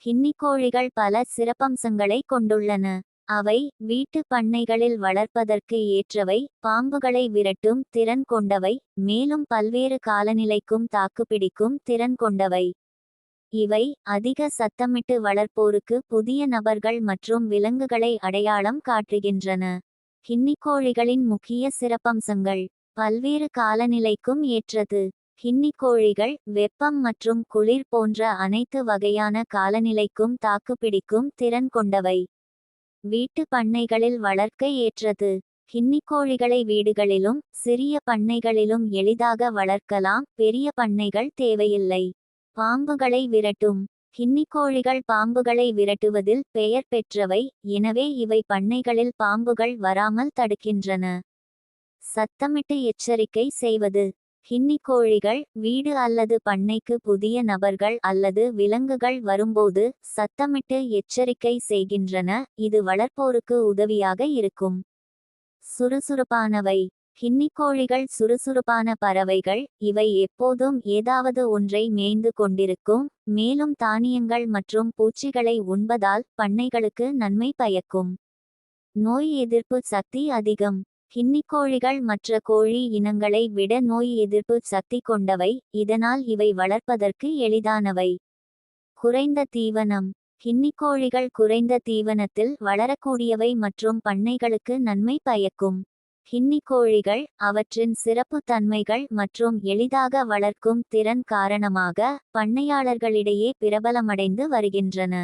கின்னிக்கோழிகள் பல சிறப்பம்சங்களை கொண்டுள்ளன. அவை வீட்டு பண்ணைகளில் வளர்ப்பதற்கு ஏற்றவை, பாம்புகளை விரட்டும் திறன் கொண்டவை, மேலும் பல்வேறு காலநிலைக்கும் தாக்குப்பிடிக்கும் திறன் கொண்டவை. இவை அதிக சத்தமிட்டு வளர்ப்போருக்கு புதிய நபர்கள் மற்றும் விலங்குகளை அடையாளம் காட்டுகின்றன. கின்னிக்கோழிகளின் முக்கிய சிறப்பம்சங்கள்: பல்வேறு காலநிலைக்கும் ஏற்றது. கின்னிக்கோழிகள் வெப்பம் மற்றும் குளிர் போன்ற அனைத்து வகையான காலநிலைக்கும் தாக்குப்பிடிக்கும் திறன் கொண்டவை. வீட்டு பண்ணைகளில் வளர்க்க ஏற்றது. கின்னிக்கோழிகளை வீடுகளிலும் சிறிய பண்ணைகளிலும் எளிதாக வளர்க்கலாம், பெரிய பண்ணைகள் தேவையில்லை. பாம்புகளை விரட்டும். கின்னிக்கோழிகள் பாம்புகளை விரட்டுவதில் பெயர் பெற்றவை, எனவே இவை பண்ணைகளில் பாம்புகள் வராமல் தடுக்கின்றன. சத்தமிட்டு எச்சரிக்கை செய்வது. கின்னிக்கோழிகள் வீடு அல்லது பண்ணைக்கு புதிய நபர்கள் அல்லது விலங்குகள் வரும்போது சத்தமிட்டு எச்சரிக்கை செய்கின்றன, இது வளர்ப்போருக்கு உதவியாக இருக்கும். சுறுசுறுப்பானவை. கின்னிக்கோழிகள் சுறுசுறுப்பான பறவைகள், இவை எப்போதும் ஏதாவது ஒன்றை மேய்ந்து கொண்டிருக்கும், மேலும் தானியங்கள் மற்றும் பூச்சிகளை உண்பதால் பண்ணைகளுக்கு நன்மை பயக்கும். நோய் எதிர்ப்பு சக்தி அதிகம். கின்னிக்கோழிகள் மற்ற கோழி இனங்களை விட நோய் எதிர்ப்பு சக்தி கொண்டவை, இதனால் இவை வளர்ப்பதற்கு எளிதானவை. குறைந்த தீவனம். கின்னிக்கோழிகள் குறைந்த தீவனத்தில் வளரக்கூடியவை மற்றும் பண்ணைகளுக்கு நன்மை பயக்கும். கின்னிக்கோழிகள் அவற்றின் சிறப்பு தன்மைகள் மற்றும் எளிதாக வளர்க்கும் திறன் காரணமாக பண்ணையாளர்களிடையே பிரபலமடைந்து வருகின்றன.